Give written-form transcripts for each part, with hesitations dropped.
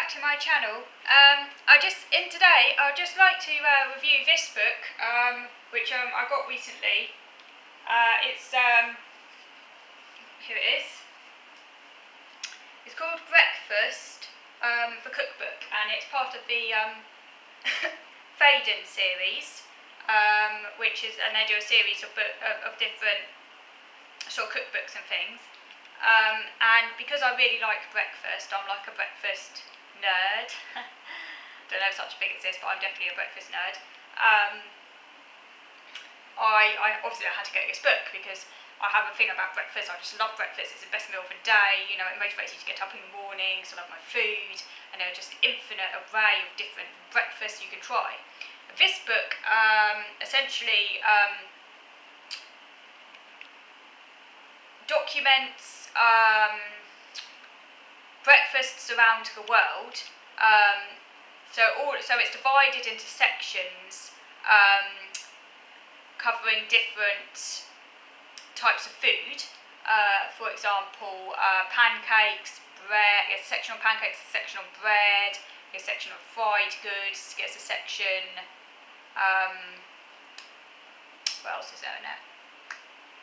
back to my channel. Today I'd just like to review this book, which I got recently. Here it is. It's called Breakfast, the cookbook, and it's part of the Faden series, and they do a series of different sort of cookbooks and things. And because I really like breakfast, I'm like a breakfast nerd. Don't know if such a thing exists, but I'm definitely a breakfast nerd. I obviously had to get this book because I have a thing about breakfast. I just love breakfast. It's the best meal of the day. You know, it motivates you to get up in the morning. So I love my food, and there are just infinite array of different breakfasts you can try. This book essentially documents breakfasts around the world. So it's divided into sections, covering different types of food. For example, pancakes, bread. There's a section on pancakes, a section on bread. There's a section on fried goods. There's a section. What else is there in it?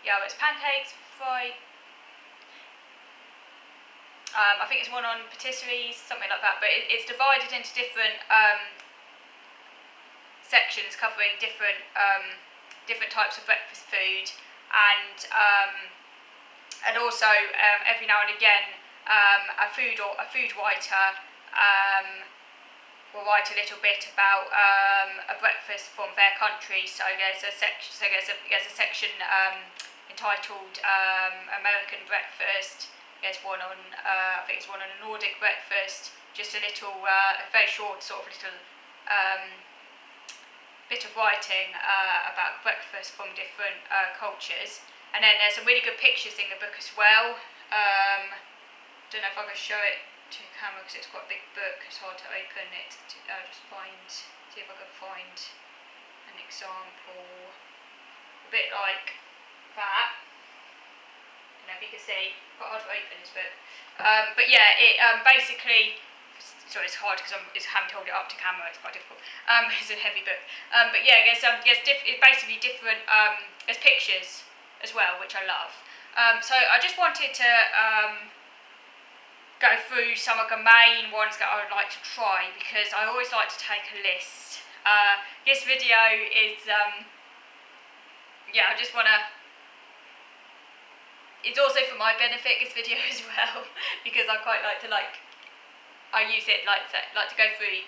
Yeah, it's pancakes, fried. I think it's one on patisseries, something like that. But it's divided into different sections covering different types of breakfast food, and also every now and again a food writer will write a little bit about a breakfast from their country. So there's a section entitled American breakfast. There's one on I think it's one on a Nordic breakfast. Just a little, a very short sort of little bit of writing about breakfast from different cultures. And then there's some really good pictures in the book as well. Don't know if I can show it to the camera because it's quite a big book. It's hard to open it. See if I can find an example. A bit like that. I don't know if you can see. Quite hard to open this book. But yeah, it basically. Sorry, it's hard because I'm having to hold it up to camera. It's quite difficult. It's a heavy book. But yeah, it's basically different. There's pictures as well, which I love. So I just wanted to go through some of the main ones that I would like to try, because I always like to take a list. This video is I just want to. It's also for my benefit, this video as well, because I quite like to I use it like to go through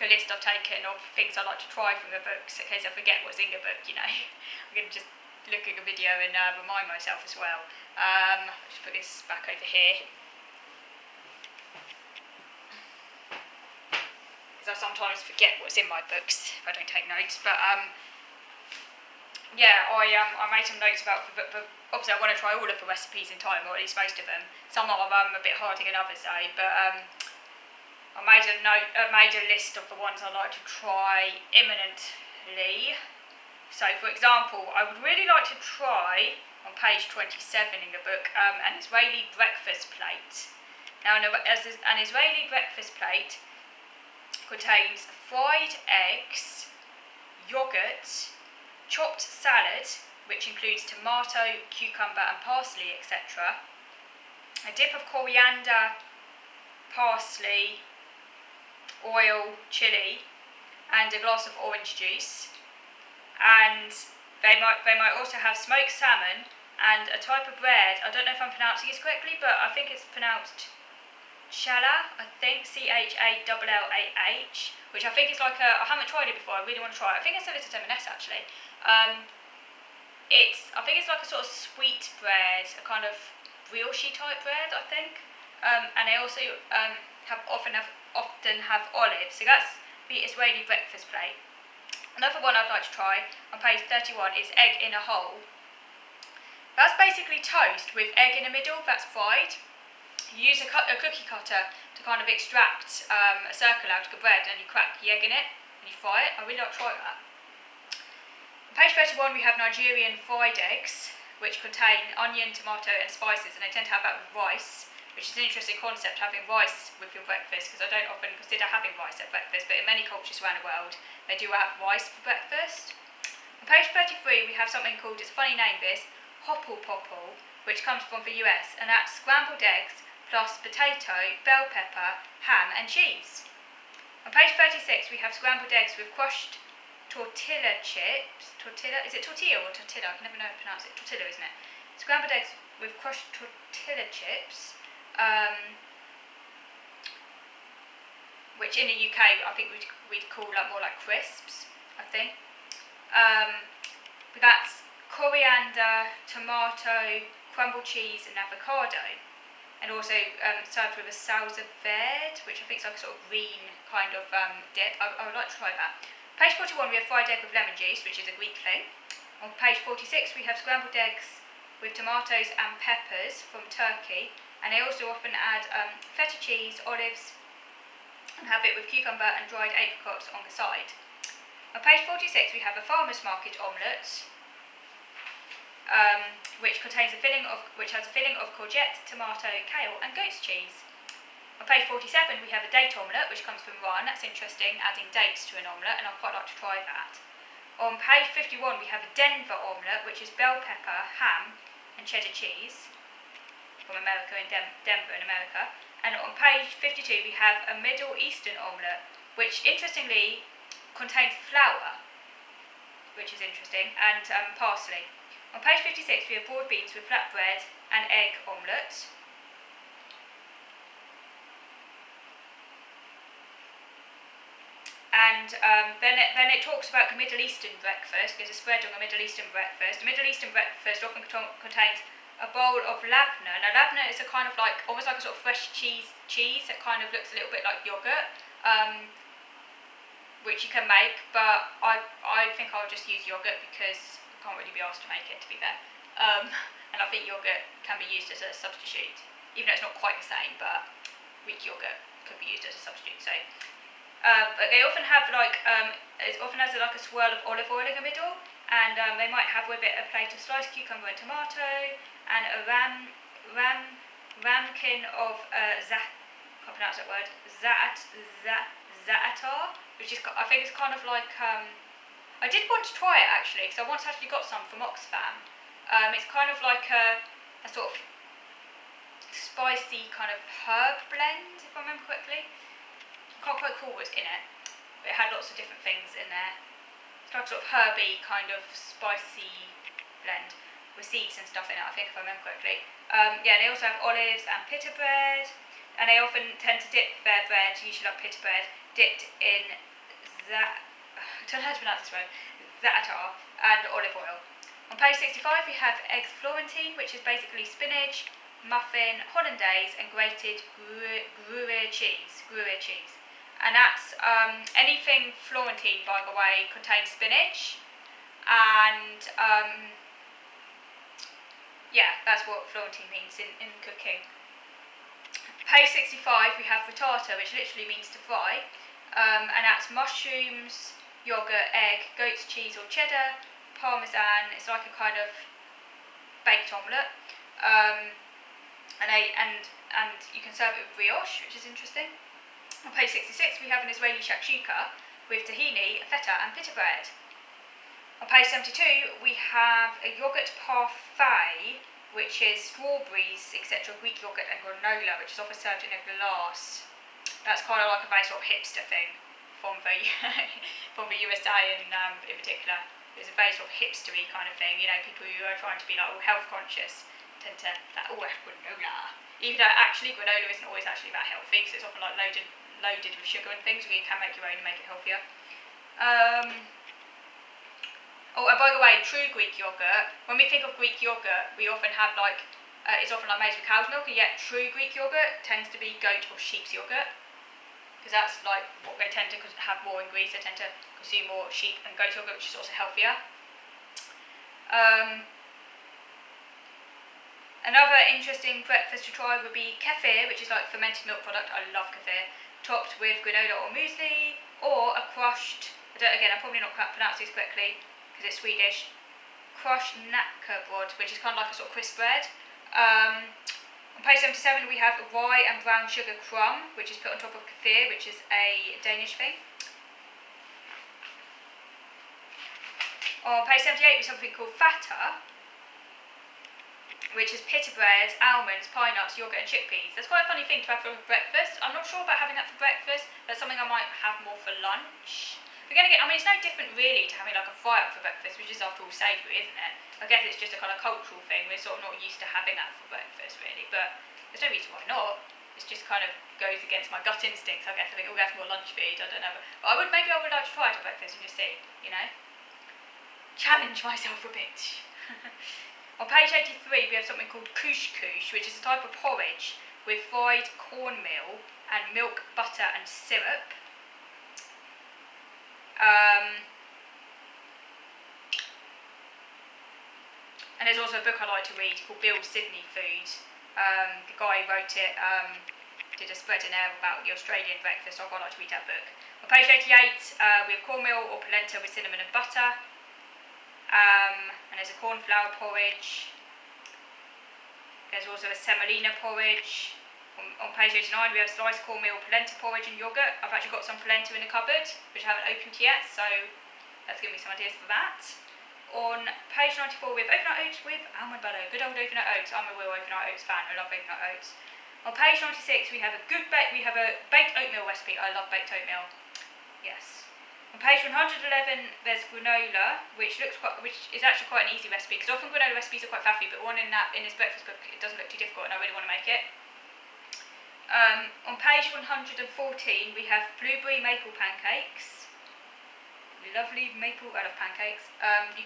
the list I've taken of things I like to try from the books in case I forget what's in the book, you know. I'm going to just look at the video and remind myself as well. Just put this back over here. Because I sometimes forget what's in my books if I don't take notes. But I made some notes about but obviously I want to try all of the recipes in time, or at least most of them. Some of them a bit harder than others though, but I made a list of the ones I like to try imminently. So for example, I would really like to try, on page 27 in the book, an Israeli breakfast plate. Now an Israeli breakfast plate contains fried eggs, yogurt, chopped salad, which includes tomato, cucumber and parsley, etc. A dip of coriander, parsley, oil, chilli, and a glass of orange juice. And they might also have smoked salmon and a type of bread. I don't know if I'm pronouncing this correctly, but I think it's pronounced challah, I think, Challah, which I think is like I haven't tried it before, I really want to try it. I think it's a little M&S actually. I think it's like a sort of sweet bread, a kind of brioche type bread, I think. And they also often have olives. So that's the Israeli breakfast plate. Another one I'd like to try on page 31 is egg in a hole. That's basically toast with egg in the middle that's fried. You use a cookie cutter to kind of extract a circle out of the bread, and you crack the egg in it and you fry it. I really like to try that. On page 31 we have Nigerian fried eggs, which contain onion, tomato and spices, and they tend to have that with rice, which is an interesting concept, having rice with your breakfast, because I don't often consider having rice at breakfast, but in many cultures around the world, they do have rice for breakfast. On page 33, we have something called, it's a funny name this, hopple popple, which comes from the US, and that's scrambled eggs plus potato, bell pepper, ham and cheese. On page 36, we have scrambled eggs with crushed tortilla chips. Is it tortilla or tortilla? I can never know how to pronounce it. Tortilla, isn't it? Scrambled eggs with crushed tortilla chips, which in the UK I think we'd call more like crisps, I think. But that's coriander, tomato, crumbled cheese and avocado. And also served with a salsa verde, which I think is like a sort of green kind of dip. I would like to try that. Page 41 we have fried egg with lemon juice, which is a Greek thing. On page 46 we have scrambled eggs with tomatoes and peppers from Turkey. And they also often add feta cheese, olives, and have it with cucumber and dried apricots on the side. On page 46 we have a farmer's market omelette, which has a filling of courgette, tomato, kale and goat's cheese. On page 47 we have a date omelette, which comes from Iran. That's interesting, adding dates to an omelette, and I'd quite like to try that. On page 51 we have a Denver omelette, which is bell pepper, ham and cheddar cheese from America, in Denver in America. And on page 52 we have a Middle Eastern omelette, which interestingly contains flour, which is interesting, and parsley. On page 56 we have broad beans with flatbread and egg omelette. And then it talks about the Middle Eastern breakfast. There's a spread on a Middle Eastern breakfast. The Middle Eastern breakfast often contains a bowl of labneh. Now labneh is a kind of like, almost like a sort of fresh cheese that kind of looks a little bit like yogurt, which you can make, but I think I'll just use yogurt because I can't really be asked to make it, to be fair. And I think yogurt can be used as a substitute, even though it's not quite the same, but Greek yogurt could be used as a substitute. So, but they often have it often has like a swirl of olive oil in the middle, and they might have with it a plate of sliced cucumber and tomato, and a ramekin of can't pronounce that word, za'atar, which is, I think it's kind of like, I did want to try it actually, because I once actually got some from Oxfam. It's kind of like a sort of spicy kind of herb blend, if I remember correctly. I can't quite recall what's in it, but it had lots of different things in there. It's like a sort of herby kind of spicy blend with seeds and stuff in it, I think, if I remember correctly. Yeah, they also have olives and pita bread, and they often tend to dip their bread, usually like pita bread, dipped in I don't know how to pronounce this word, za'atar and olive oil. On page 65 we have eggs Florentine, which is basically spinach, muffin, hollandaise and grated Gruyere cheese. And that's anything Florentine, by the way, contains spinach, and yeah, that's what Florentine means in cooking. Page 65 we have frittata, which literally means to fry, and that's mushrooms, yogurt, egg, goat's cheese or cheddar, parmesan. It's like a kind of baked omelette, and you can serve it with brioche, which is interesting. On page 66 we have an Israeli shakshuka with tahini, feta and pita bread. On page 72 we have a yogurt parfait, which is strawberries, etc., Greek yogurt and granola, which is often served in a glass. That's kind of like a very sort of hipster thing from the USA in particular. It's a very sort of hipstery kind of thing, you know, people who are trying to be like all health conscious tend to like, oh, granola. Even though actually granola isn't always actually that healthy, because it's often like loaded with sugar and things, where you can make your own and make it healthier. Oh, and by the way, true Greek yogurt, when we think of Greek yogurt, we often have like, it's often like made with cow's milk, and yet true Greek yogurt tends to be goat or sheep's yogurt, because that's like what they tend to have more in Greece. They tend to consume more sheep and goat yogurt, which is also healthier. Another interesting breakfast to try would be kefir, which is like fermented milk product. I love kefir, topped with granola or muesli, or a crushed, again I'm probably not pronouncing this correctly because it's Swedish, crushed knäckebröd, which is kind of like a sort of crisp bread. On page 77 we have rye and brown sugar crumb, which is put on top of kefir, which is a Danish thing. On page 78 we have something called Frittata, which is pita bread, almonds, pine nuts, yogurt and chickpeas. That's quite a funny thing to have for breakfast. I'm not sure about having that for breakfast. That's something I might have more for lunch. We're going to get, I mean, it's no different really to having like a fry-up for breakfast, which is after all savoury, isn't it? I guess it's just a kind of cultural thing. We're sort of not used to having that for breakfast really, but there's no reason why not. It just kind of goes against my gut instincts, I guess. I think we'll go for more lunch feed, I don't know. But maybe I would like to try it at breakfast and just see, you know? Challenge myself a bit. On page 83 we have something called couscous, which is a type of porridge with fried cornmeal and milk, butter and syrup. And there's also a book I like to read called Bill Sydney Food. The guy who wrote it did a spread in there about the Australian breakfast, so I'd quite like to read that book. On page 88 we have cornmeal or polenta with cinnamon and butter. And there's a cornflour porridge. There's also a semolina porridge. On page 89 we have sliced cornmeal, polenta porridge and yoghurt. I've actually got some polenta in the cupboard, which I haven't opened yet, so that's given me some ideas for that. On page 94 we have overnight oats with almond butter. Good old overnight oats. I'm a real overnight oats fan. I love overnight oats. On page 96 we have a baked oatmeal recipe. I love baked oatmeal. Yes. On page 111 there's granola, which is actually quite an easy recipe, because often granola recipes are quite faffy, but one in this breakfast book, it doesn't look too difficult and I really want to make it. On page 114 we have blueberry maple pancakes. Lovely maple, I love pancakes.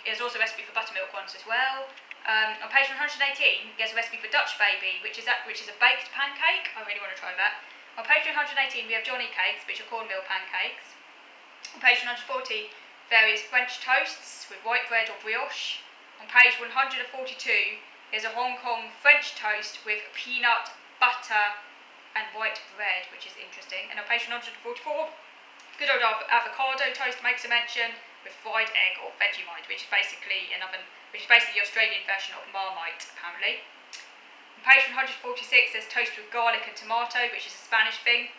There's also a recipe for buttermilk ones as well. On page 118 there's a recipe for Dutch baby, which is a baked pancake. I really want to try that. On page 118 we have Johnny cakes, which are cornmeal pancakes. On page 140, various French toasts with white bread or brioche. On page 142, there's a Hong Kong French toast with peanut, butter and white bread, which is interesting. And on page 144, good old avocado toast makes a mention with fried egg or Vegemite, which is basically the Australian version of Marmite, apparently. On page 146, there's toast with garlic and tomato, which is a Spanish thing.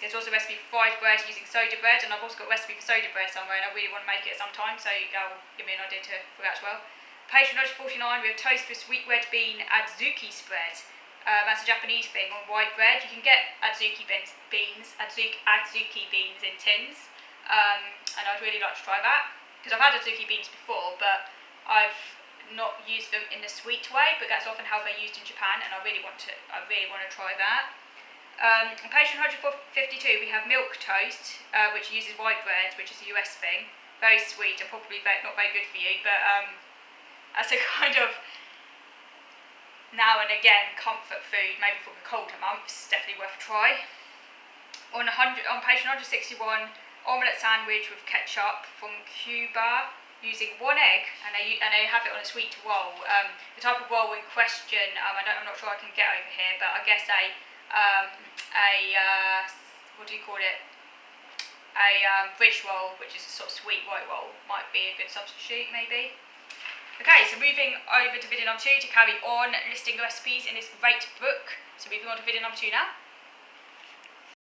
There's also a recipe for fried bread using soda bread, and I've also got a recipe for soda bread somewhere, and I really want to make it at some time, so that will give me an idea for that as well. Page 149, we have toast with sweet red bean Adzuki spread. That's a Japanese thing on white bread. You can get Adzuki beans in tins, and I'd really like to try that, because I've had Adzuki beans before, but I've not used them in the sweet way, but that's often how they're used in Japan, and I really want to try that. On page 152 we have milk toast, which uses white bread, which is a US thing. Very sweet and probably not very good for you, but as a kind of now and again comfort food, maybe for the colder months, definitely worth a try. On page 161, omelette sandwich with ketchup from Cuba, using one egg, and they have it on a sweet roll. The type of roll in question, I'm not sure I can get over here, but I guess a bridge roll, which is a sort of sweet white roll, might be a good substitute maybe. Okay, so moving over to video number 2 to carry on listing recipes in this great book. So moving on to video number 2 now.